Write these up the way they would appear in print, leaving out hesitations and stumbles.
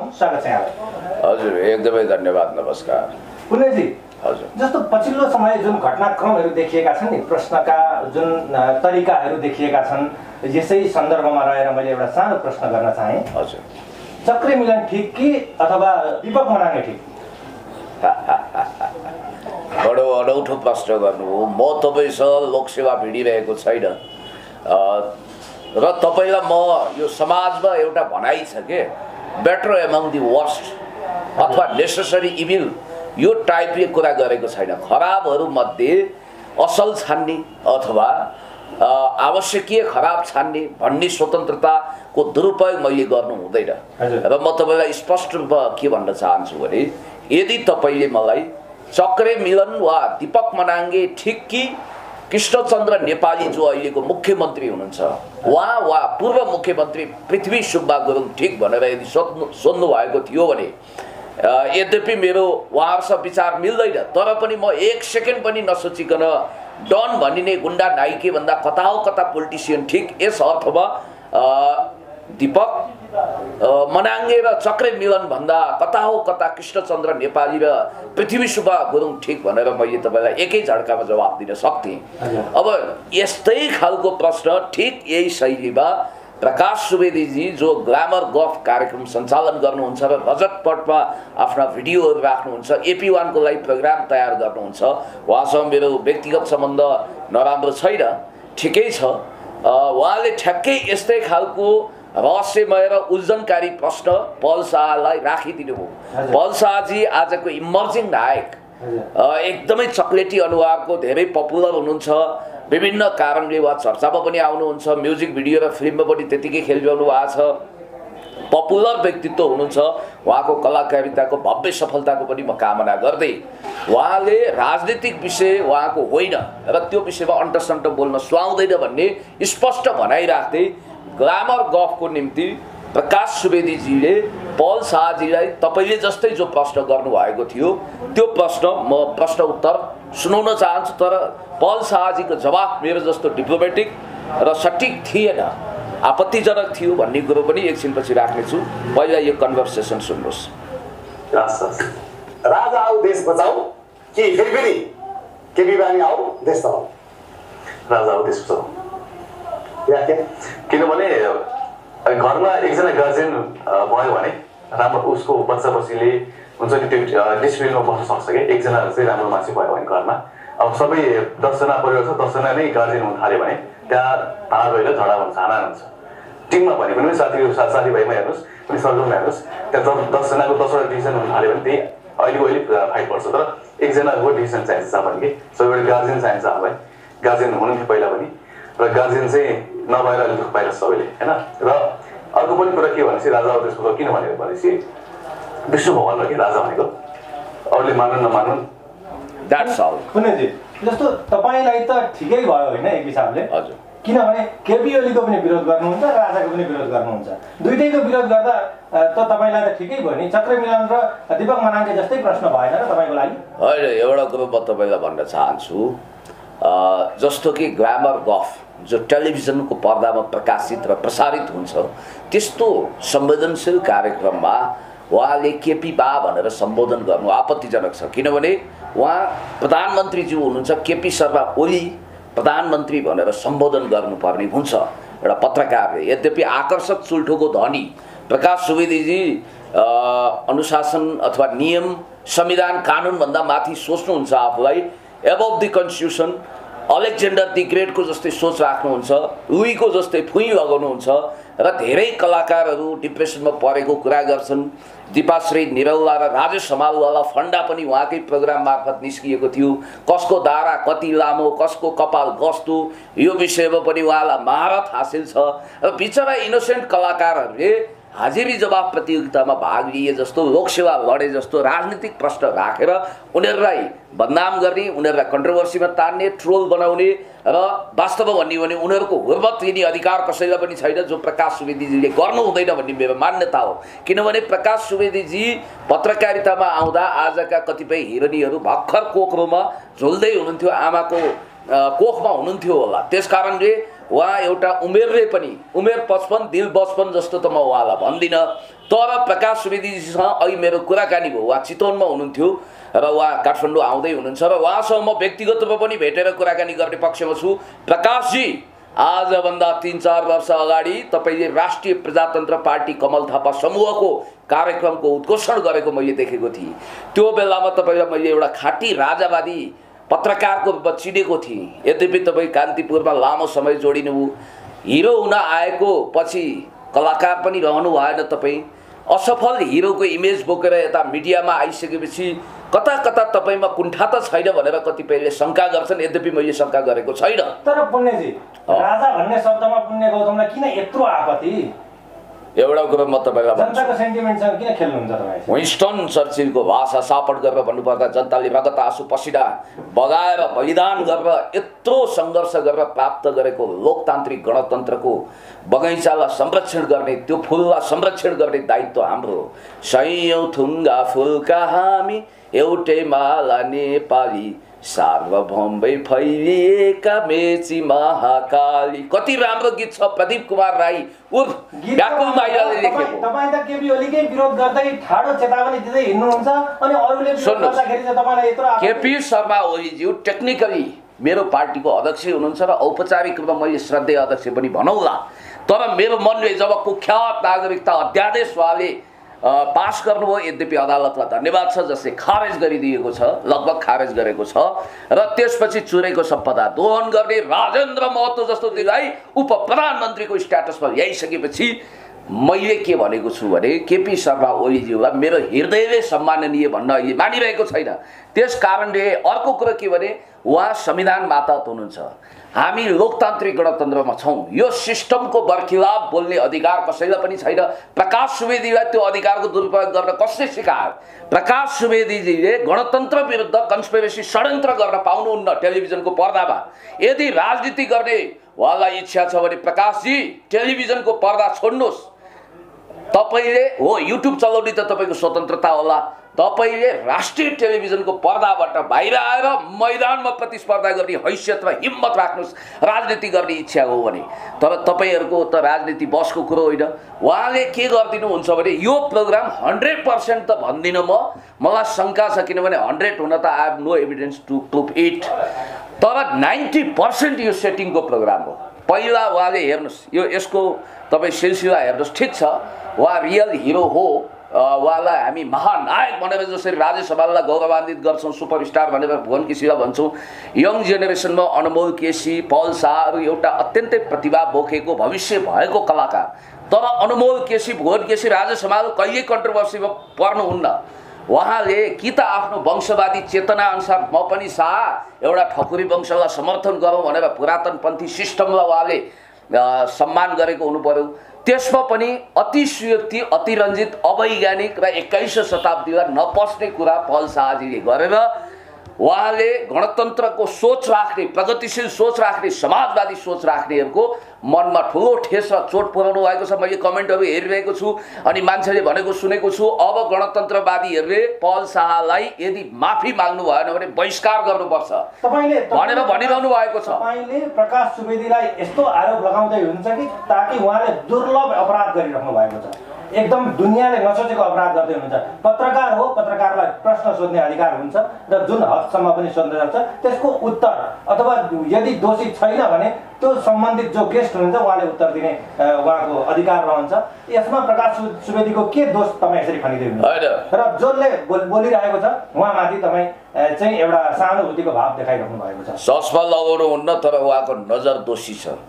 छौँ। स्वागत छ यहाँलाई। हजुर, एकदमै धन्यवाद, नमस्कार। पुण्यजी, हजुर, जस्तो पछिल्लो समय जुन घटनाक्रमहरू देखिएका छन् नि, प्रश्नका जुन तरिकाहरू देखिएका छन्, यसै सन्दर्भमा रहेर मैले एउटा सानो प्रश्न गर्न चाहेँ। हजुर, चक्रे मिलन ठिक कि अथवा दीपक मनाङ्गे ठिक? बडो अनौठो प्रश्न गर्नु हो। म तपाईँसँग लोकसेवा भिडिरहेको छैन र तपाईँलाई म यो समाजमा एउटा भनाइ छ के, बेटर एमङ दि वर्स्ट अथवा नेसेसरी इभिल, यो टाइपले कुरा गरेको छैन। खराबहरूमध्ये असल छान्ने अथवा आवश्यकीय खराब छान्ने भन्ने स्वतन्त्रताको दुरुपयोग मैले गर्नु हुँदैन। र म तपाईँलाई स्पष्ट रूपमा के भन्न चाहन्छु भने, यदि तपाईँले मलाई चक्रे मिलन वा दीपक मनाङ्गे ठिक कि कृष्णचन्द्र नेपाली जो अहिलेको मुख्यमन्त्री हुनुहुन्छ उहाँ वा पूर्व मुख्यमन्त्री पृथ्वी सुब्बा गुरुङ ठिक भनेर यदि सोध्नु भएको थियो भने, यद्यपि मेरो उहाँहरूसँग विचार मिल्दैन, तर पनि म एक सेकेन्ड पनि नसोचिकन डन भनिने गुन्डा नाइके भन्दा कता हो कता पोलिटिसियन ठिक, यस अर्थमा दीपक मनाङ्गे र चक्रे मिलन भन्दा कता हो कता कृष्णचन्द्र नेपाली र पृथ्वी सुब्बा गुरुङ ठिक भनेर मैले तपाईँलाई एकै झड्कामा जवाब दिन सक्थेँ। अब यस्तै खालको प्रश्न ठिक यही शैलीमा प्रकाश सुवेदीजी जो ग्ल्यामर गफ कार्यक्रम सञ्चालन गर्नुहुन्छ र रजत पटमा आफ्ना भिडियोहरू राख्नुहुन्छ, AP1 को लागि प्रोग्राम तयार गर्नुहुन्छ, उहाँसँग मेरो व्यक्तिगत सम्बन्ध नराम्रो छैन, ठिकै छ। उहाँले ठ्याक्कै यस्तै खालको रहस्यमय र उल्झनकारी प्रश्न पल शाहलाई राखिदिनु हो। पल शाहजी आजको इमर्जिङ नायक, एकदमै चक्लेटी अनुहारको, धेरै पपुलर हुनुहुन्छ, विभिन्न कारणले उहाँ चर्चामा पनि आउनुहुन्छ, म्युजिक भिडियो र फिल्ममा पनि त्यतिकै खेलिरहनु भएको छ, पपुलर व्यक्तित्व हुनुहुन्छ। उहाँको कलाकारिताको भव्य सफलताको पनि म कामना गर्दै उहाँले राजनीतिक विषय उहाँको होइन र त्यो विषयमा अन्टसन्ट बोल्न सुहाउँदैन भन्ने स्पष्ट भनाइराख्दै ग्ल्यामर गफको निम्ति प्रकाश सुवेदीजीले पल शाहजीलाई तपाईँले जस्तै जो प्रश्न गर्नुभएको थियो त्यो प्रश्न म प्रश्न उत्तर सुनाउन चाहन्छु, तर पल शाहजीको जवाफ मेरो जस्तो डिप्लोमेटिक र सटिक थिएन, आपत्तिजनक थियो भन्ने कुरो पनि एकछिनपछि राख्नेछु। पहिला यो कन्भर्सेसन सुन्नुहोस्। राजा आऊ देश बचाऊ कि फेरि केपी बानी आऊ देश चलाऊ? राजा आऊ देश बचाऊ। किनभने घरमा एकजना गार्जियन भयो भने राम्रो, उसको बच्चा बच्चीले हुन्छ नि त्यो डिसिप्लिनमा बस्न सक्छ क्या। एकजना चाहिँ राम्रो मान्छे भयो भने घरमा, अब सबै 10 जना परिवार छ, 10 जना नै गार्जियन हुन थाल्यो भने त्यहाँ भाँडा भएर झडा हुन्छ, हाना हुन्छ। टिममा भने पनि साथीभाइमा हेर्नुहोस्, पनि सर्कलमा हेर्नुहोस्, त्यहाँ 10 जनाको 10वटा डिसिजन हुन थाल्यो भने त्यही अहिले फाइट पर्छ। तर एकजनाको डिसिजन चाहिन्छ भने कि सबैबाट गार्जियन चाहिन्छ। हामीलाई गार्जियन हुनुहुन्थ्यो पहिला पनि, र गार्जियन चाहिँ नभएर अहिले दुःख पाइरहेको सबैले होइन। र अर्को पनि कुरा के भनेपछि राजा त्यसको किन भनेपछि विष्णु भगवान् हो कि राजा भनेको, अरूले मान्नु नमान्नु द्याट्स अल। पुण्यजी, जस्तो तपाईँलाई त ठिकै भयो होइन एक हिसाबले, हजुर, किनभने केपी ओलीको पनि विरोध गर्नुहुन्छ, राजाको पनि विरोध गर्नुहुन्छ, दुईटैको विरोध गर्दा त तपाईँलाई त ठिकै भयो नि। चक्रे मिलन र दीपक मनाङ्गे जस्तै प्रश्न भएन र तपाईँको लागि? होइन, एउटा कुरो म तपाईँलाई भन्न चाहन्छु, जस्तो कि ग्ल्यामर गफ जो टेलिभिजनको पर्दामा प्रकाशित र प्रसारित हुन्छ, त्यस्तो संवेदनशील कार्यक्रममा उहाँले केपी बा भनेर सम्बोधन गर्नु आपत्तिजनक छ। किनभने उहाँ प्रधानमन्त्रीज्यू हुनुहुन्छ, केपी शर्मा ओली प्रधानमन्त्री भनेर सम्बोधन गर्नुपर्ने हुन्छ एउटा पत्रकारले। यद्यपि आकर्षक चुल्ठोको धनी प्रकाश सुवेदीजी अनुशासन अथवा नियम, संविधान, कानुनभन्दा माथि सोच्नुहुन्छ आफूलाई, above the constitution, Alexander the ग्रेटको जस्तै सोच राख्नुहुन्छ, लुईको जस्तै फुइँ लगाउनुहुन्छ र धेरै कलाकारहरू डिप्रेसनमा परेको कुरा गर्छन्। दीपाश्री निरौला र राजेश हमालवाला फन्डा पनि उहाँकै प्रोग्राम मार्फत निस्किएको थियो। कसको दारा कति लामो, कसको कपाल कस्तो, यो विषयमा पनि उहाँलाई महारत हासिल छ। र बिचरा इनोसेन्ट कलाकारहरूले हाजिरी जवाब प्रतियोगितामा भाग लिए जस्तो, लोकसेवा लडे जस्तो राजनीतिक प्रश्न राखेर उनीहरूलाई बदनाम गर्ने, उनीहरूलाई कन्ट्रोभर्सीमा तान्ने, ट्रोल बनाउने र वास्तवमा भन्ने भने उनीहरूको हुर्मत लिने अधिकार कसैलाई पनि छैन, जो प्रकाश सुवेदीजीले गर्नु हुँदैन भन्ने मेरो मान्यता हो। किनभने प्रकाश सुवेदीजी पत्रकारितामा आउँदा आजका कतिपय हिरोनीहरू भर्खर कोखरोमा झुल्दै हुनुहुन्थ्यो, आमाको कोखमा हुनुहुन्थ्यो होला, त्यसकारणले उहाँ एउटा उमेर 55 दिल 55 जस्तो त म उहाँलाई भन्दिनँ। तर प्रकाश सुवेदीजीसँग अघि मेरो कुराकानी भयो, उहाँ चितवनमा हुनुहुन्थ्यो र उहाँ काठमाडौँ आउँदै हुनुहुन्छ र उहाँसँग म व्यक्तिगत रूपमा पनि भेटेर कुराकानी गर्ने पक्षमा छु। प्रकाशजी, आजभन्दा 3-4 वर्ष अगाडि तपाईँले राष्ट्रिय प्रजातन्त्र पार्टी कमल थापा समूहको कार्यक्रमको उद्घोषण गरेको मैले देखेको थिएँ। त्यो बेलामा तपाईँलाई मैले एउटा खाटी राजावादी पत्रकारको रूपमा चिनेको थिएँ। यद्यपि तपाईँ कान्तिपुरमा लामो समय जोडिनुभयो, हिरो हुन आएको पछि कलाकार पनि रहनु भएन। तपाईँ असफल हिरोको इमेज बोकेर यता मिडियामा आइसकेपछि कता कता तपाईँमा कुण्ठा त छैन भनेर कतिपयले शङ्का गर्छन्। यद्यपि मैले शङ्का गरेको छैन। तर पुण्यजी, राजा भन्ने शब्दमा पुण्य गौतमलाई किन यत्रो आपत्ति? एउटा कुरो म तपाईँलाई जनताको सेन्टिमेन्टसँग किन खेल्नुहुन्छ तपाईँ? विन्स्टन चर्चिलको भाषा सापट गरेर भन्नुपर्दा जनताले रगत आँसु पसिना बगाएर बलिदान गरेर यत्रो सङ्घर्ष गरेर प्राप्त गरेको लोकतान्त्रिक गणतन्त्रको बगैँचालाई संरक्षण गर्ने, त्यो फुललाई संरक्षण गर्ने दायित्व हाम्रो। सयौँ थुङ्गा फुलका हामी एउटै माला नेपाली, सार्वभौमै फैलिएका मेची महाकाली। कति राम्रो गीत छ। प्रदीप कुमार राई उर्फ व्याकुल माइलाले लेखेको। तपाईँ त केपी ओलीकै विरोध गर्दै ठाडो चेतावनी दिँदै हिँड्नुहुन्छ अनि अरूले विरोध गर्दाखेरि चाहिँ तपाईँलाई यत्रो केपी शर्मा ओलीज्यू टेक्निकली मेरो पार्टीको अध्यक्ष हुनुहुन्छ र औपचारिक रूपमा मैले श्रद्धेय अध्यक्ष पनि भनौँला। तर मेरो मनले जब कुख्यात नागरिकता अध्यादेश उहाँले पास गर्नुभयो, यद्यपि अदालतलाई धन्यवाद छ जसले खारेज गरिदिएको छ, लगभग खारेज गरेको छ, र त्यसपछि चुरेको सम्पदा दोहन गर्ने राजेन्द्र महतो जस्तो दिलाई उप प्रधानमन्त्रीको स्ट्याटसमा ल्याइसकेपछि मैले के भनेको छु भने केपी शर्मा ओलीज्यूलाई मेरो हृदयले सम्माननीय भन्न अहिले मानिरहेको छैन। त्यस कारणले अर्को कुरो के भने उहाँ संविधान माता हुनुहुन्छ, हामी लोकतान्त्रिक गणतन्त्रमा छौँ। यो सिस्टमको बरखिलाफ बोल्ने अधिकार कसैलाई पनि छैन। प्रकाश सुवेदीलाई त्यो अधिकारको दुरुपयोग गर्न कसले सिकायो? प्रकाश सुवेदीजीले गणतन्त्र विरुद्ध कन्स्पिरेसी षड्यन्त्र गर्न पाउनुहुन्न टेलिभिजनको पर्दामा। यदि राजनीति गर्ने उहाँलाई इच्छा छ भने प्रकाशजी टेलिभिजनको पर्दा छोड्नुहोस्। तपाईले हो युट्युब चलाउने त तपाईको स्वतन्त्रता होला, तपाईले राष्ट्रिय टेलिभिजनको पर्दाबाट बाहिर आएर मैदानमा प्रतिस्पर्धा गर्ने हैसियत र हिम्मत राख्नुहोस् राजनीति गर्ने इच्छा हो भने। तर तपाईहरुको त राजनीति बसको कुरो होइन। उहाँले के गर्दिनुहुन्छ भने यो प्रोग्राम 100% त भन्दिन मलाई शंका छ, किनभने 100 हुन त I have no evidence to prove it, तर 90% यो सेटिङको प्रोग्राम हो। पहिला उहाँले हेर्नुस्, यो यसको तपाई सिलसिला हेर्नुस्, ठीक छ उहाँ रियल हिरो हो, उहाँलाई हामी महानायक भनेर जसरी राजेश हमाललाई गौरवान्वित गर्छौं, सुपरस्टार भनेर भुवन केसीलाई भन्छौं, यङ जेनेरेसनमा अनमोल केसी, पल शाहहरू एउटा अत्यन्तै प्रतिभा बोकेको भविष्य भएको कलाकार। तर अनमोल केसी, भुवन केसी, राजेश हमाल कहिल्यै कन्ट्रोभर्सीमा पर्नुहुन्न। उहाँले कि त आफ्नो वंशवादी चेतना अनुसार म पनि शाह एउटा ठकुरी वंशलाई समर्थन गरौँ भनेर पुरातनपन्थी सिस्टमलाई उहाँले सम्मान गरेको हुनु पर्यो। त्यसमा पनि अति सुयुक्ति, अतिरञ्जित, अवैज्ञानिक र 21औं शताब्दीलाई नपस्ने कुरा पल शाहजीले गरेर उहाँले गणतन्त्रको सोच राख्ने, प्रगतिशील सोच राख्ने, समाजवादी सोच राख्नेहरूको मनमा ठुलो ठेस र चोट पुर्याउनु भएको छ। मैले कमेन्टहरू हेरिरहेको छु अनि मान्छेले भनेको सुनेको छु, अब गणतन्त्रवादीहरूले पल शाहलाई यदि माफी माग्नु भएन भने बहिष्कार गर्नुपर्छ भनेर भनिरहनु भएको छ। तपाईले प्रकाश सुवेदीलाई यस्तो आरोप लगाउँदै हुन्छ कि ताकि उहाँले दुर्लभ अपराध गरिराख्नु भएको छ, एकदम दुनियाँले नसोचेको अपराध गर्दै हुनुहुन्छ। पत्रकार हो, पत्रकारलाई प्रश्न सोध्ने अधिकार हुन्छ र जुन हदसम्म पनि सोध्न सक्छ त्यसको उत्तर, अथवा यदि दोषी छैन भने त्यो सम्बन्धित जो गेस्ट हुनुहुन्छ उहाँले उत्तर दिने उहाँको अधिकार रहन्छ। यसमा प्रकाश सुवेदीको के दोष तपाईँ यसरी खनिँदै हुनुहुन्छ र जसले बोलिरहेको छ उहाँमाथि तपाईँ चाहिँ एउटा सहानुभूतिको भाव देखाइराख्नु भएको छ। चस्मा लगाउनु हुन्न, तर उहाँको नजर दोषी छ।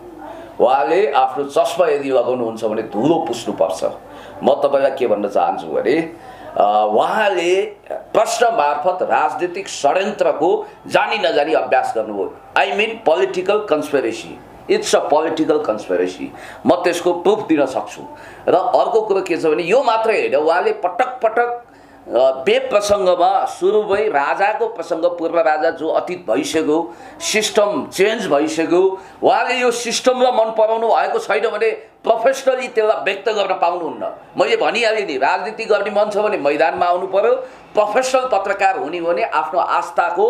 उहाँले आफ्नो चस्मा यदि लगाउनुहुन्छ भने धुलो पुस्नुपर्छ। म तपाईलाई के भन्न चाहन्छु भने उहाँले प्रश्न मार्फत राजनीतिक षड्यन्त्रको जानी नजानी अभ्यास गर्नुभयो। I mean political conspiracy, it's a political conspiracy. म त्यसको प्रुफ दिन सक्छु। र अर्को कुरो के छ भने यो मात्रै होइन, उहाँले पटक पटक बेप्रसङ्गमा सुरुमै राजाको प्रसङ्ग, पूर्व राजा जो अतीत भइसक्यो, सिस्टम चेन्ज भइसक्यो, उहाँले यो सिस्टमलाई मन पराउनु भएको छैन भने प्रोफेसनली त्यसलाई व्यक्त गर्न पाउनुहुन्न। मैले भनिहालेँ नि, राजनीति गर्ने मन छ भने मैदानमा आउनु पर्यो, प्रोफेसनल पत्रकार हुने भने आफ्नो आस्थाको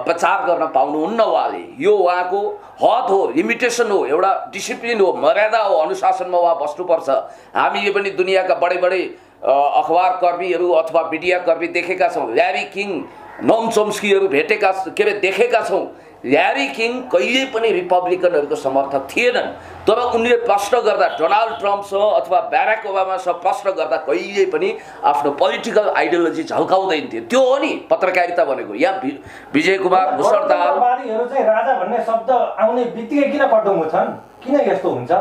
प्रचार गर्न पाउनुहुन्न उहाँले। यो उहाँको हद हो, लिमिटेसन हो, एउटा डिसिप्लिन हो, मर्यादा हो, अनुशासनमा उहाँ बस्नुपर्छ। हामीले पनि दुनियाँका बडे बडे अखबार कर्मीहरू अथवा मिडिया कर्मी देखेका छौँ। ल्यारी किङ, नोम चोम्स्कीहरू भेटेका के अरे देखेका छौँ। ल्यारी किङ कहिले पनि रिपब्लिकनहरूको समर्थक थिएनन्, तर उनले प्रश्न गर्दा डोनाल्ड ट्रम्पसँग अथवा ब्याराक ओबामासँग प्रश्न गर्दा कहिले पनि आफ्नो पोलिटिकल आइडियोलोजी झल्काउँदैन थियो। त्यो हो नि पत्रकारिता भनेको। यहाँ विजय कुमार मुसलमानहरू चाहिँ राजा भन्ने शब्द आउने बित्तिकै किन कटुङ्गो छन्, किन यस्तो हुन्छ?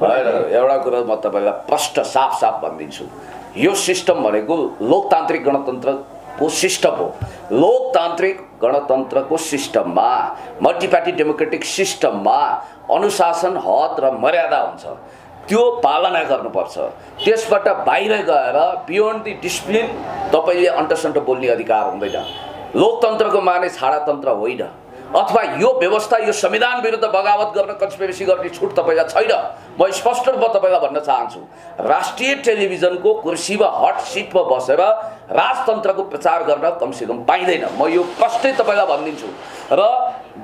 एउटा कुरा म तपाईँलाई प्रष्ट साफ साफ भनिदिन्छु। यो सिस्टम भनेको लोकतान्त्रिक गणतन्त्रको सिस्टम हो। लोकतान्त्रिक गणतन्त्रको सिस्टममा, मल्टिपार्टी डेमोक्रेटिक सिस्टममा अनुशासन, हद र मर्यादा हुन्छ, त्यो पालना गर्नुपर्छ। त्यसबाट बाहिर गएर बियोन्ड दि डिसिप्लिन तपाईँले अन्टसन्ट बोल्ने अधिकार हुँदैन। लोकतन्त्रको माने छाडातन्त्र होइन, अथवा यो व्यवस्था, यो संविधान विरुद्ध बगावत गर्न, कन्स्पिरेसी गर्ने छुट तपाईँलाई छैन। म स्पष्ट रूपमा तपाईँलाई भन्न चाहन्छु, राष्ट्रिय टेलिभिजनको कुर्सीमा हट सिटमा बसेर राजतन्त्रको प्रचार गर्न कमसेकम पाइँदैन। म यो प्रष्टै तपाईँलाई भनिदिन्छु। र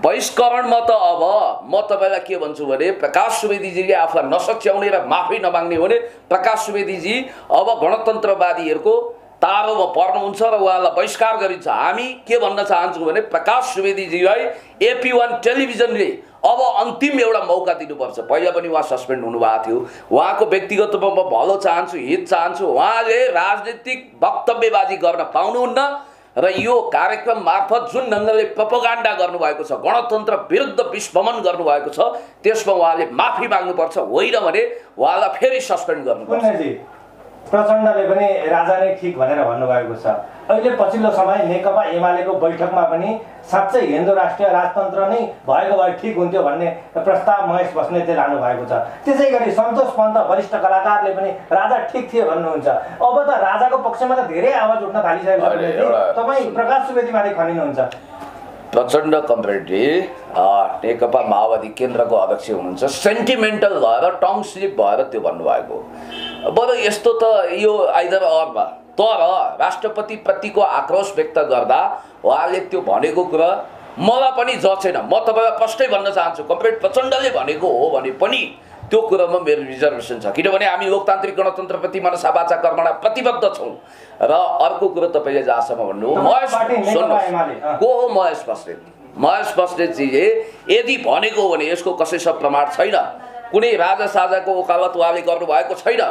बहिष्करणमा त अब म तपाईँलाई के भन्छु भने, प्रकाश सुवेदीजीले आफूलाई नसच्याउने र माफी नमाग्ने हो भने प्रकाश सुवेदीजी अब गणतन्त्रवादीहरूको तारोमा पर्नुहुन्छ र उहाँलाई बहिष्कार गरिन्छ। हामी के भन्न चाहन्छौँ भने, प्रकाश सुवेदीजीलाई AP1 टेलिभिजनले अब अन्तिम एउटा मौका दिनुपर्छ। पहिला पनि उहाँ सस्पेन्ड हुनुभएको थियो। उहाँको व्यक्तिगत रूपमा म भलो चाहन्छु, हित चाहन्छु। उहाँले राजनीतिक वक्तव्यबाजी गर्न पाउनुहुन्न र यो कार्यक्रम मार्फत जुन ढङ्गले प्रोपोगान्डा गर्नुभएको छ, गणतन्त्र विरुद्ध विस्फोमन गर्नुभएको छ, त्यसमा उहाँले माफी माग्नुपर्छ। होइन भने उहाँलाई फेरि सस्पेन्ड गर्नुपर्छ। प्रचण्डले पनि राजा नै ठिक भनेर भन्नुभएको छ। अहिले पछिल्लो समय नेकपा एमालेको बैठकमा पनि साँच्चै हिन्दू राष्ट्रिय राजतन्त्र नै भएको भए ठिक हुन्थ्यो भन्ने प्रस्ताव महेश बस्नेतले लानु भएको छ। त्यसै गरी सन्तोष पन्त वरिष्ठ कलाकारले पनि राजा ठिक थियो भन्नुहुन्छ। अब त राजाको पक्षमा त धेरै आवाज उठ्न थालिसकेको छ। तपाईँ प्रकाश सुवेदीमाथि खनिनुहुन्छ। प्रचण्ड कमरेडले नेकपा माओवादी केन्द्रको अध्यक्ष हुनुहुन्छ, सेन्टिमेन्टल भएर, टङ स्लिप भएर त्यो भन्नुभएको। बरु यस्तो त यो आइदर अरमा, तर राष्ट्रपतिप्रतिको आक्रोश व्यक्त गर्दा उहाँले त्यो भनेको कुरा मलाई पनि जचेन। म तपाईँलाई प्रष्टै भन्न चाहन्छु, कमरेड प्रचण्डले भनेको हो भने पनि त्यो कुरामा मेरो रिजर्भेसन छ, किनभने हामी लोकतान्त्रिक गणतन्त्रप्रति मनसा वाचा कर्मणा प्रतिबद्ध छौँ। र अर्को कुरो तपाईँले जहाँसम्म भन्नु, को हो महेश बस्नेत? महेश बस्नेतजीले यदि भनेको हो भने यसको कसैसँग प्रमाण छैन। कुनै राजा साजाको वकालत उहाँले गर्नुभएको छैन।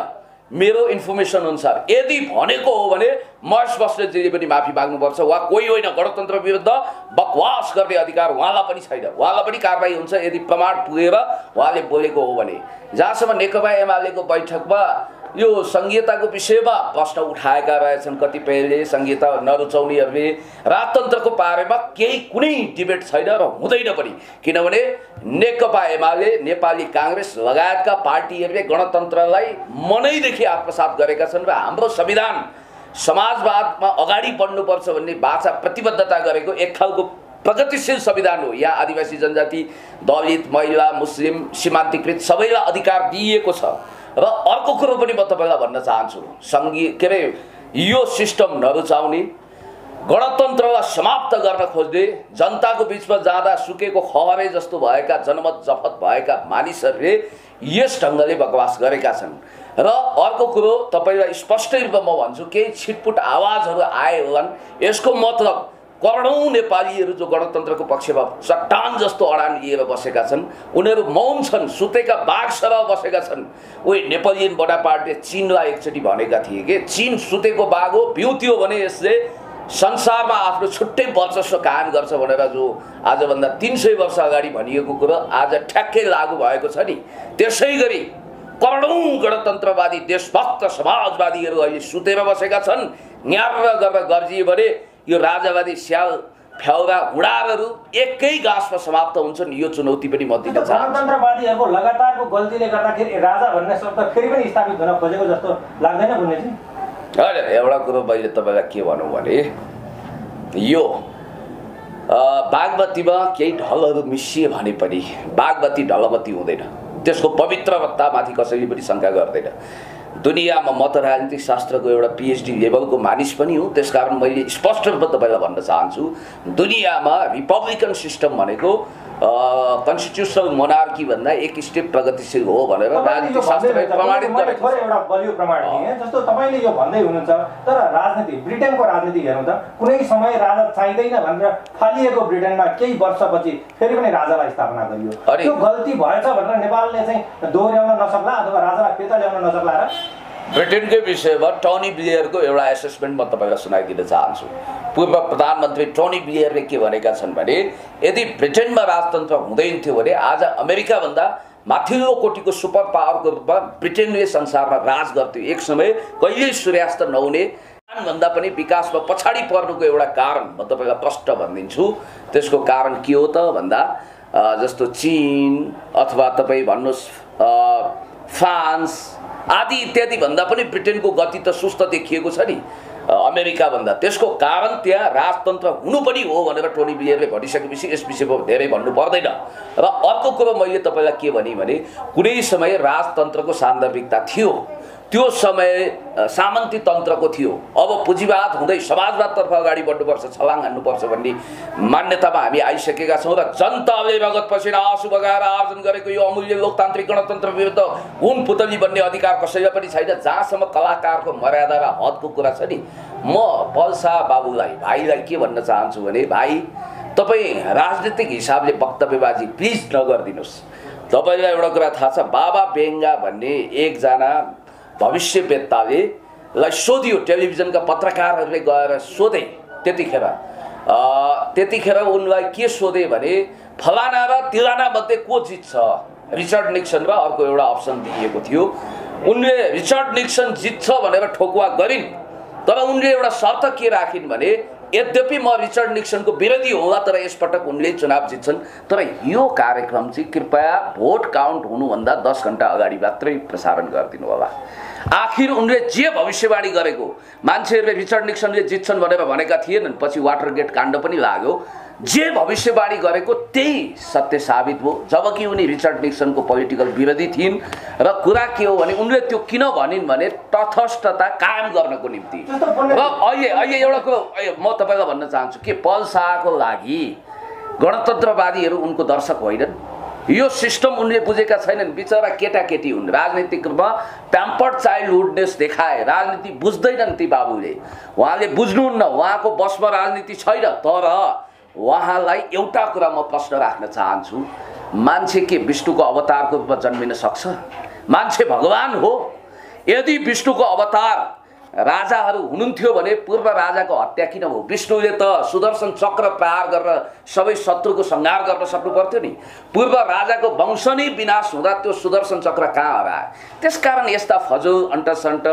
मेरो इन्फर्मेसन अनुसार यदि भनेको हो भने महेश बस्नेतजीले पनि माफी माग्नुपर्छ। उहाँ कोही होइन, गणतन्त्र विरुद्ध बकवास गर्ने अधिकार उहाँलाई पनि छैन। उहाँलाई पनि कारबाही हुन्छ यदि प्रमाण पुगेर उहाँले बोलेको हो भने। जहाँसम्म नेकपा एमालेको बैठकमा यो संहिताको विषयमा प्रश्न उठाएका रहेछन् कतिपयले, संहिता नरुचाउनेहरूले, राजतन्त्रको बारेमा केही कुनै डिबेट छैन र हुँदैन पनि। किनभने नेकपा एमाले, नेपाली काङ्ग्रेस लगायतका पार्टीहरूले गणतन्त्रलाई मनैदेखि आत्मसात गरेका छन् र हाम्रो संविधान समाजवादमा अगाडि बढ्नुपर्छ भन्ने बाचा प्रतिबद्धता गरेको एक खालको प्रगतिशील संविधान हो। यहाँ आदिवासी जनजाति, दलित, महिला, मुस्लिम, सीमान्तकृत सबैलाई अधिकार दिइएको छ। र अर्को कुरो पनि म तपाईँलाई भन्न चाहन्छु, के अरे यो सिस्टम नरुचाउने, गणतन्त्रलाई समाप्त गर्न खोज्ने, जनताको बिचमा जाँदा सुकेको खहरे जस्तो भएका, जनमत जफत भएका मानिसहरूले यस ढङ्गले बकवास गरेका छन्। र अर्को कुरो तपाईँलाई स्पष्टै रूपमा म भन्छु, केही छिटपुट आवाजहरू आए होलान्। यसको मतलब करोडौं नेपालीहरू जो गणतन्त्रको पक्षमा चट्टान जस्तो अडान लिएर बसेका छन्, उनीहरू मौन छन्, सुतेका बाघ सरह बसेका छन्। उही नेपोलियन बोनापार्टले चीनलाई एकचोटि भनेका थिए कि चीन सुतेको बाघ हो, बिउत्यो भने यसले संसारमा आफ्नो छुट्टै वर्चस्व कायम गर्छ भनेर जो आजभन्दा 300 वर्ष अगाडि भनिएको कुरो आज ठ्याक्कै लागू भएको छ नि। त्यसै गरी करोडौं गणतन्त्रवादी, देशभक्त, समाजवादीहरू अहिले सुतेर बसेका छन्। न्यार गरेर गर्जिए भने यो राजावादी स्याल फ्याउरा हुडारहरू एकै गाँसमा समाप्त हुन्छन्। यो चुनौती पनि म दिन चाहन्छु। गणतन्त्रवादीहरूको लगातारको गल्तीले गर्दाखेरि राजा भन्ने शब्द फेरि पनि स्थापित हुन खोजेको जस्तो लाग्दैन बुझ्नेजी? होइन, एउटा कुरो मैले तपाईँलाई के भनौँ भने, यो बागमतीमा केही ढलहरू मिसिए भने पनि बागमती ढलमती हुँदैन। त्यसको पवित्रतामाथि कसैले पनि शङ्का गर्दैन। दुनियाँमा म त राजनीतिक शास्त्रको एउटा PhD लेभलको मानिस पनि हुँ, त्यसकारण मैले स्पष्ट रूपमा तपाईँलाई भन्न चाहन्छु, दुनियाँमा रिपब्लिकन सिस्टम भनेको कन्स्टिट्युसनल मोनार्की भन्दा एक स्टेप प्रगतिशील हो भनेर राजनीतिक शास्त्रले प्रमाणित गरेको छ। एउटा बलियो प्रमाण दिए जस्तो तपाईँले यो भन्दै हुनुहुन्छ, तर राजनीति ब्रिटेनको राजनीति हेर्नु त कुनै समय राजा चाहिँदैन भनेर फालिएको ब्रिटेनमा केही वर्षपछि फेरि पनि राजालाई स्थापना गरियो। त्यो गल्ती भएछ भनेर नेपालले चाहिँ दोहोर्याउन नसक्ला अथवा राजालाई फिर्ता ल्याउन नसक्ला र? ब्रिटेनकै विषयमा टोनी ब्लेयरको एउटा एसेसमेन्ट म तपाईँलाई सुनाइदिन चाहन्छु। पूर्व प्रधानमन्त्री टोनी ब्लेयरले के भनेका छन् भने यदि ब्रिटेनमा राजतन्त्र हुँदैन थियो भने आज अमेरिकाभन्दा माथिल्लो कोटीको सुपर पावरको रूपमा ब्रिटेनले संसारमा राज गर्थ्यो। एक समय कहिल्यै सूर्यास्त नहुने भन्दा पनि विकासमा पछाडि पर्नुको एउटा कारण म तपाईँलाई प्रष्ट भनिदिन्छु। त्यसको कारण के हो त भन्दा जस्तो चीन अथवा तपाईँ भन्नुहोस् फ्रान्स आदि इत्यादि भन्दा पनि ब्रिटेनको गति त सुस्त देखिएको छ नि अमेरिका भन्दा। त्यसको कारण त्यहाँ राजतन्त्र हुनु पनि हो भनेर टोनी ब्लेयरले भनिसकेपछि यस विषयमा धेरै भन्नु पर्दैन। र अर्को कुरो मैले तपाईँलाई के भने कुनै समय राजतन्त्रको सान्दर्भिकता थियो, त्यो समय सामन्ती तन्त्रको थियो। अब पुँजीवाद हुँदै समाजवादतर्फ अगाडि बढ्नुपर्छ, छलाङ हान्नुपर्छ भन्ने मान्यतामा हामी आइसकेका छौँ र जनताले रगत पसिना आँसु बगाएर आर्जन गरेको यो अमूल्य लोकतान्त्रिक गणतन्त्र विरुद्ध हुन पुतली बन्ने अधिकार कसैलाई पनि छैन। जहाँसम्म कलाकारको मर्यादा र हदको कुरा छ नि, म पल्सा बाबुलाई भाइलाई के भन्न चाहन्छु भने भाइ तपाईँ राजनीतिक हिसाबले वक्तव्यबाजी प्लिज नगरिदिनुहोस्। तपाईँलाई एउटा कुरा थाहा छ, बाबा बेङ्गा भन्ने एकजना भविष्यवेत्ताले सोधियो, टेलिभिजनका पत्रकारहरूले गएर सोधे। त्यतिखेर उनलाई के सोधे भने फलाना र तिलाना मध्ये को जित्छ, रिचर्ड निक्सन र अर्को एउटा अप्सन दिएको थियो। उनले रिचर्ड निक्सन जित्छ भनेर ठोकुवा गरिन्, तर उनले एउटा शर्त के राखिन् भने यद्यपि म रिचर्ड निक्सनको विरोधी होला तर यसपटक उनले चुनाव जित्छन्। तर यो कार्यक्रम चाहिँ कृपया भोट काउन्ट हुनुभन्दा 10 घण्टा अगाडि मात्रै प्रसारण गरिदिनु होला। आखिर उनले जे भविष्यवाणी गरेको, मान्छेहरूले रिचर्ड निक्सनले जित्छन् भनेर भनेका थिएनन्, पछि वाटरगेट काण्ड पनि लाग्यो। जे भविष्यवाणी गरेको त्यही सत्य साबित हो, जबकि उनी रिचर्ड निक्सनको पोलिटिकल विरोधी थिइन्। र कुरा के हो भने उनले त्यो किन भनिन् भने तटस्थता कायम गर्नको निम्ति। र अहिले एउटा कुरो म तपाईँलाई भन्न चाहन्छु कि पल शाहको लागि गणतन्त्रवादीहरू उनको दर्शक होइनन्। यो सिस्टम उनले बुझेका छैनन्। बिचरा केटाकेटी हुन्, राजनीतिकमा प्याम्पर्ड चाइल्डहुडनेस देखाए, राजनीति बुझ्दैनन् ती बाबुले। उहाँले बुझ्नुहुन्न, उहाँको बसमा राजनीति छैन। तर उहाँलाई एउटा कुरा म प्रश्न राख्न चाहन्छु, मान्छे के विष्णुको अवतारको रूपमा जन्मिन सक्छ? मान्छे भगवान हो। यदि विष्णुको अवतार राजाहरू हुनुहुन्थ्यो भने पूर्व राजाको हत्या किन हो? विष्णुले त सुदर्शन चक्र प्रहार गरेर सबै शत्रुको संहार गर्न सक्नु पर्थ्यो नि। पूर्व राजाको वंश नै विनाश हुँदा त्यो सुदर्शन चक्र कहाँ हराए? त्यसकारण यस्ता फजुल अन्टसन्ट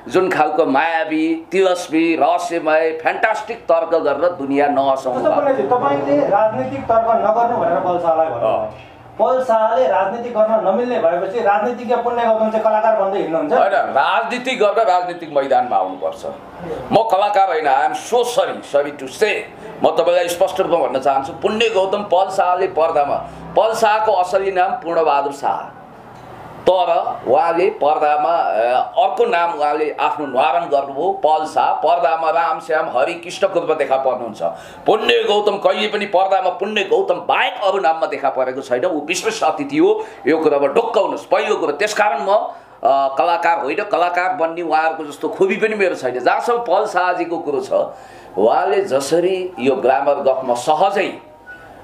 जुन खालको मायावी तिलस्मी रहस्यमय फ्यान्टास्टिक तर्क गरेर दुनियाँ नहसाउनु। तपाईँले राजनीतिक तर्क नगर्नु भनेर पल्सालाई भन्नुभयो। पल शाहले राजनीति गर्न नमिल्ने भएपछि राजनीतिज्ञ पुण्य गौतम चाहिँ कलाकार बन्दै हिँड्नुहुन्छ? होइन, राजनीति गर्न राजनीतिक मैदानमा आउनुपर्छ। म कलाकार होइन, I am so sorry to say. म तपाईँलाई स्पष्ट रूपमा भन्न चाहन्छु, पुण्य गौतम पल शाहले पर्दामा, पल शाहको असली नाम पूर्णबहादुर शाह, तर उहाँले पर्दामा अर्को नाम उहाँले आफ्नो न्वारण गर्नुभयो पल शाह। पर्दामा रामश्याम हरि कृष्णको रूपमा देखा पर्नुहुन्छ। पुण्य गौतम कहिले पनि पर्दामा पुण्य गौतम बाहेक अरू नाममा देखा परेको छैन। ऊ विशेष अतिथि हो, यो कुरामा ढुक्काउनुहोस् पहिलो कुरो। त्यसकारण म कलाकार होइन, कलाकार बन्ने उहाँहरूको जस्तो खुबी पनि मेरो छैन। जहाँसम्म पल शाहजीको कुरो छ, उहाँले जसरी यो ग्रामर गफमा सहजै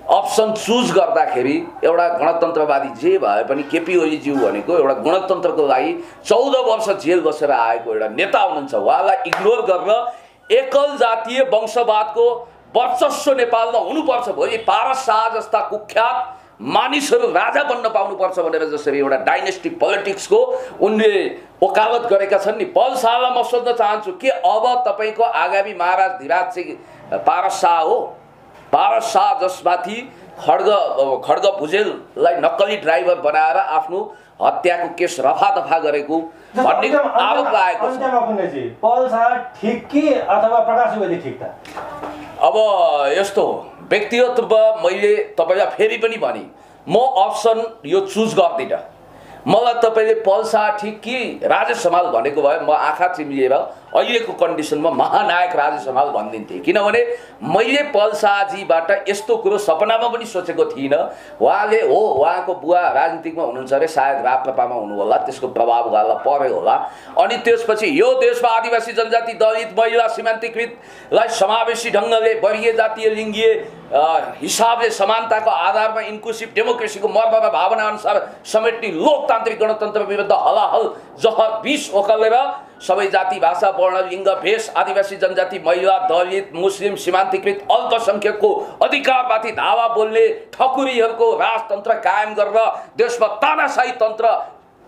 अप्सन चुज गर्दाखेरि एउटा गणतन्त्रवादी जे भए पनि केपी ओलीज्यू भनेको एउटा गणतन्त्रको लागि 14 वर्ष जेल बसेर आएको एउटा नेता हुनुहुन्छ। उहाँलाई इग्नोर गरेर एकल जातीय वंशवादको वर्चस्व नेपालमा हुनुपर्छ, भोलि पारस शाह जस्ता कुख्यात मानिसहरू राजा बन्न पाउनुपर्छ भनेर जसरी एउटा डाइनेस्टिक पोलिटिक्सको उनले वकालत गरेका छन् नि। पल शाहलाई म सोध्न चाहन्छु के अब तपाईँको आगामी महाराज धीराज चाहिँ पारस शाह हो? पारस शाह जसमाथि खड्ग भुजेललाई नक्कली ड्राइभर बनाएर आफ्नो हत्याको केस रफादफा गरेको भन्ने आरोप लागेको छ। पल शाह ठिक कि अथवा प्रकाश सुवेदी ठिक त? अब यस्तो हो, व्यक्तिगत रूपमा मैले तपाईँलाई फेरि पनि भने म अप्सन यो चुज गर्दिनँ। मलाई तपाईँले पल्सा ठिक कि राजेश समाल भनेको भए म आँखा चिम्लिएर अहिलेको कन्डिसनमा महानायक राजेश समाल भनिदिन्थेँ, किनभने मैले पल्साजीबाट यस्तो कुरो सपनामा पनि सोचेको थिइनँ। उहाँले हो उहाँको बुवा राजनीतिकमा हुनुहुन्छ अरे, सायद राप्रपामा हुनु होला, त्यसको प्रभाव उहाँलाई पर्यो होला। अनि त्यसपछि यो देशमा आदिवासी जनजाति, दलित, महिला, सीमान्तकृतलाई समावेशी ढङ्गले वर्गीय जातीय लिङ्गीय हिसाबले समानताको आधारमा इन्क्लुसिभ डेमोक्रेसीको मर्ममा भावना अनुसार समेट्ने लोकतान्त्रिक गणतन्त्र विरुद्ध हलाहल जहर विष ओकलेर सबै जाति, भाषा, वर्ण, लिङ्ग, भेष, आदिवासी जनजाति, महिला, दलित, मुस्लिम, सीमान्तकृत अल्पसङ्ख्यकको अधिकारमाथि धावा बोल्ने ठकुरीहरूको राजतन्त्र कायम गरेर देशमा तानाशाही तन्त्र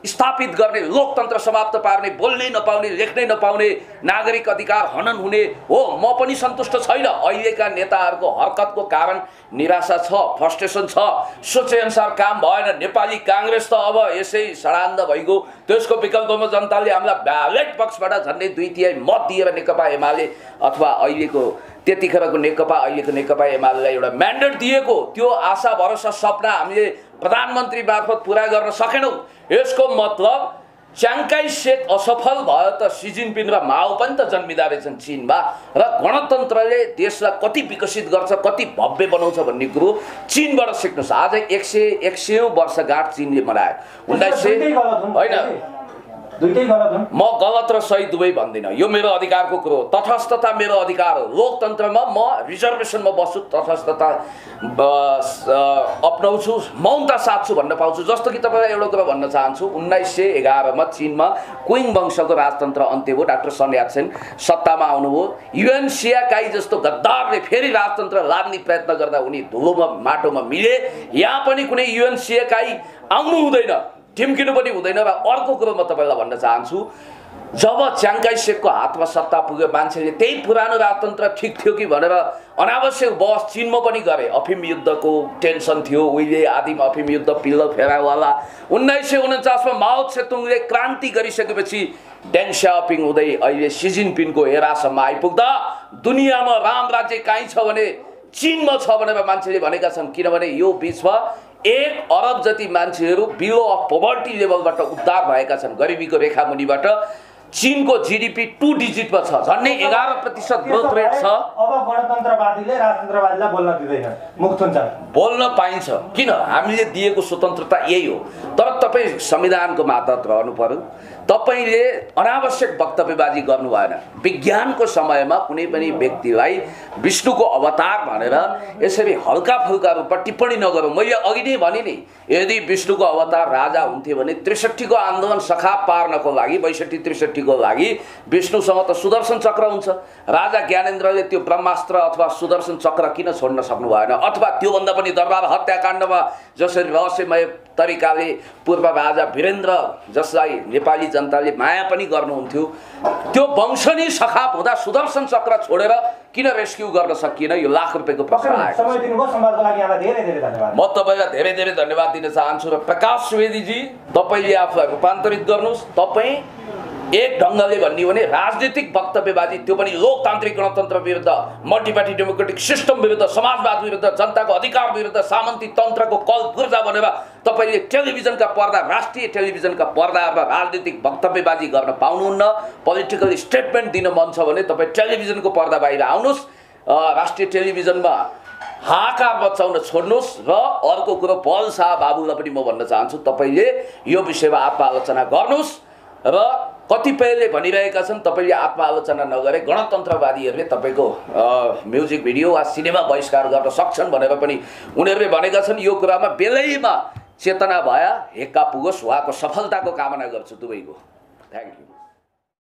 स्थापित गर्ने, लोकतन्त्र समाप्त पार्ने, बोल्नै नपाउने, लेख्नै नपाउने, नागरिक अधिकार हनन हुने हो। म पनि सन्तुष्ट छैन। अहिलेका नेताहरूको हरकतको कारण निराशा छ, फ्रस्ट्रेसन छ, सोचेअनुसार काम भएन। नेपाली काङ्ग्रेस त अब यसै सडान्द भइगयो। त्यसको विकल्पमा जनताले हामीलाई ब्यालेट बक्सबाट झन्डै 2/3 मत दिएर नेकपा एमाले अथवा अहिलेको त्यतिखेरको नेकपा अहिलेको नेकपा एमालेलाई एउटा म्यान्डेट दिएको, त्यो आशा भरोसा सपना हामीले प्रधानमन्त्री मार्फत पुरा गर्न सकेनौँ। यसको मतलब च्याङ्काई सेक असफल भयो त सी जिनपिङ र माओ पनि त जन्मिँदा रहेछन् चीनमा, र गणतन्त्रले देशलाई कति विकसित गर्छ, कति भव्य बनाउँछ भन्ने कुरो चीनबाट सिक्नुहोस्। आज 100 वर्षगाँठ चीनले मनायो। 1900 होइन, दुईटै गलत हुन्। म गलत र सही दुवै भन्दिनँ, यो मेरो अधिकारको कुरो हो। तटस्थता मेरो अधिकार हो। लोकतन्त्रमा म रिजर्भेसनमा बस्छु, तटस्थता अपनाउँछु, मौनता साध्छु भन्न पाउँछु। जस्तो कि तपाईँलाई एउटा कुरा भन्न चाहन्छु, 1911 मा चीनमा क्विङ वंशको राजतन्त्र अन्त्य भयो। डाक्टर सन यात्सेन सत्तामा आउनुभयो। युएन सियाकाई जस्तो गद्दारले फेरि राजतन्त्र लाद्ने प्रयत्न गर्दा उनी धुलोमा माटोमा मिले। यहाँ पनि कुनै युएन सियाकाई आउनु हुँदैन, ढिम्किनु पनि हुँदैन। र अर्को कुरो म तपाईँलाई भन्न चाहन्छु, जब च्याङ्काई सेकको हातमा सत्ता पुग्यो, मान्छेले त्यही पुरानो राजतन्त्र ठिक थियो कि भनेर अनावश्यक बहस चीनमा पनि गरे। अफिम युद्धको टेन्सन थियो उहिले, आदिम अफिम युद्ध, पिल्लो फेरावाला। 1949 मा माओ त्से-तुङले क्रान्ति गरिसकेपछि डेङ स्याओपिङ हुँदै अहिले सी जिनपिङको एरासम्म आइपुग्दा दुनियाँमा राम राज्य कहीँ छ भने चीनमा छ भनेर मान्छेले भनेका छन्। किनभने यो बिचमा 1 अरब जति मान्छेहरू बिलो अफ पोभर्टी लेभलबाट उद्धार भएका छन्, गरिबीको रेखा मुनिबाट। चीनको जीडीपी 2 डिजिटमा छ, झन्डै 11% ग्रोथ रेट छ। अब गणतन्त्रवादीले राजतन्त्रवादीलाई बोल्न दिँदैन, मुख थुन्छ। बोल्न पाइन्छ, किन? हामीले दिएको स्वतन्त्रता यही हो। तर तपाईँ संविधानको मातहत रहनु पर्यो। तपाईँले अनावश्यक वक्तव्यबाजी गर्नु भएन। विज्ञानको समयमा कुनै पनि व्यक्तिलाई विष्णुको अवतार भनेर यसरी हल्का फुल्का रूपमा टिप्पणी नगरौँ। मैले अघि नै भने नि, यदि विष्णुको अवतार राजा हुन्थे भने 63 को आन्दोलन सखाप पार्नको लागि, 62-63 को लागि विष्णुसँग त सुदर्शन चक्र हुन्छ। राजा ज्ञानेन्द्रले त्यो ब्रह्मास्त्र अथवा सुदर्शन चक्र किन छोड्न सक्नु भएन? अथवा त्योभन्दा पनि दरबार हत्याकाण्डमा जसरी रहस्यमय तरिकाले पूर्व राजा वीरेन्द्र, जसलाई नेपाली जनताले माया पनि गर्नुहुन्थ्यो, त्यो वंश नै सखाप हुँदा सुदर्शन चक्र छोडेर किन रेस्क्यु गर्न सकिएन? यो लाख रुपैयाँको प्रश्न आएको। समय दिनुभयो संवादको लागि यहाँलाई धेरै धेरै धन्यवाद। म तपाईँलाई धेरै धेरै धन्यवाद दिन चाहन्छु। र प्रकाश सुवेदीजी, तपाईँले आफूलाई रूपान्तरित गर्नुहोस्। तपाईँ एक ढङ्गले भन्ने हो भने राजनीतिक वक्तव्यबाजी, त्यो पनि लोकतान्त्रिक गणतन्त्र विरुद्ध, मल्टिपार्टी डेमोक्रेटिक सिस्टम विरुद्ध, समाजवाद विरुद्ध, जनताको अधिकार विरुद्ध, सामन्ती तन्त्रको कल पूर्जा भनेर तपाईँले टेलिभिजनका पर्दा, राष्ट्रिय टेलिभिजनका पर्दामा राजनीतिक वक्तव्यबाजी गर्न पाउनुहुन्न। पोलिटिकल स्टेटमेन्ट दिन मन छ भने तपाईँ टेलिभिजनको पर्दा बाहिर आउनुहोस्, राष्ट्रिय टेलिभिजनमा हाहाकार बचाउन छोड्नुहोस्। र अर्को कुरो, पल शाह बाबुलाई पनि म भन्न चाहन्छु, तपाईँले यो विषयमा आत्मआलोचना गर्नुहोस्। र कतिपयले भनिरहेका छन् तपाईँले आत्मआलोचना नगरे गणतन्त्रवादीहरूले तपाईँको म्युजिक भिडियो वा सिनेमा बहिष्कार गर्न सक्छन् भनेर पनि उनीहरूले भनेका छन्। यो कुरामा बेलैमा चेतना भए हेक्का पुगोस्। उहाँको सफलताको कामना गर्छु दुवैको। Thank you.